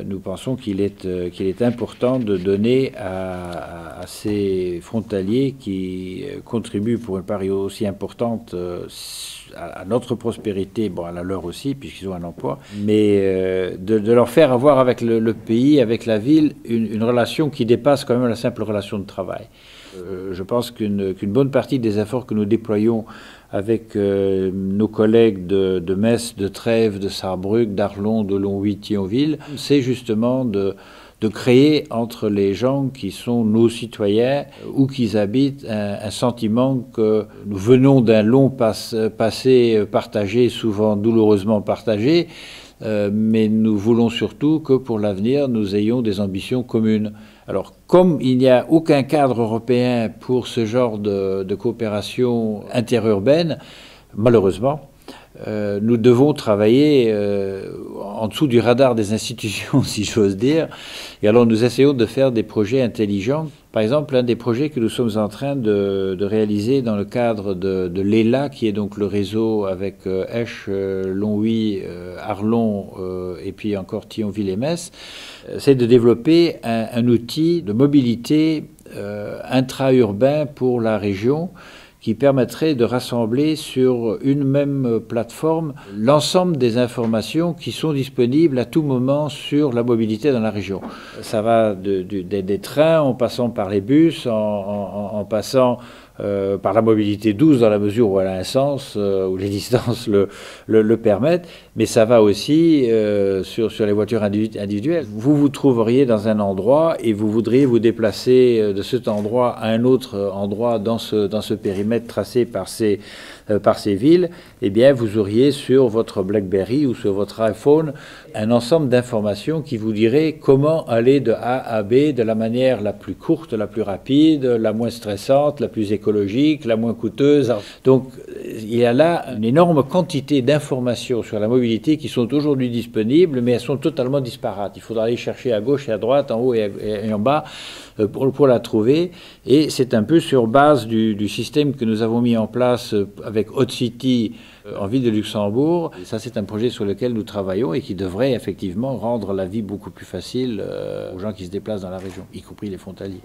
nous pensons qu'il est important de donner à ces frontaliers qui contribuent pour une part aussi importante à notre prospérité, bon, à la leur aussi, puisqu'ils ont un emploi, mais de leur faire avoir avec le pays, avec la ville, une relation qui dépasse quand même la simple relation de travail. Je pense qu'une bonne partie des efforts que nous déployons avec nos collègues de Metz, de Trèves, de Sarrebruck, d'Arlon, de Longwy, Thionville, c'est justement de créer entre les gens qui sont nos citoyens, où qu'ils habitent, un sentiment que nous venons d'un long passé partagé, souvent douloureusement partagé, mais nous voulons surtout que pour l'avenir, nous ayons des ambitions communes. Alors, comme il n'y a aucun cadre européen pour ce genre de coopération interurbaine, malheureusement, nous devons travailler en dessous du radar des institutions, si j'ose dire. Et alors, nous essayons de faire des projets intelligents. Par exemple, un des projets que nous sommes en train de réaliser dans le cadre de l'ELA, qui est donc le réseau avec Esch, Longwy, Arlon et puis encore Thionville et Metz, c'est de développer un outil de mobilité intra-urbain pour la région qui permettrait de rassembler sur une même plateforme l'ensemble des informations qui sont disponibles à tout moment sur la mobilité dans la région. Ça va des trains en passant par les bus, en passant par la mobilité douce dans la mesure où elle a un sens, où les distances le permettent, mais ça va aussi sur les voitures individuelles. Vous vous trouveriez dans un endroit et vous voudriez vous déplacer de cet endroit à un autre endroit dans ce périmètre tracé par ces villes, eh bien vous auriez sur votre BlackBerry ou sur votre iPhone un ensemble d'informations qui vous dirait comment aller de A à B de la manière la plus courte, la plus rapide, la moins stressante, la plus écologique, la moins coûteuse. Donc il y a là une énorme quantité d'informations sur la mobilité qui sont aujourd'hui disponibles, mais elles sont totalement disparates. Il faudra aller chercher à gauche et à droite, en haut et en bas, pour la trouver. Et c'est un peu sur base du système que nous avons mis en place avec Hot City en ville de Luxembourg. Ça, c'est un projet sur lequel nous travaillons et qui devrait effectivement rendre la vie beaucoup plus facile aux gens qui se déplacent dans la région, y compris les frontaliers.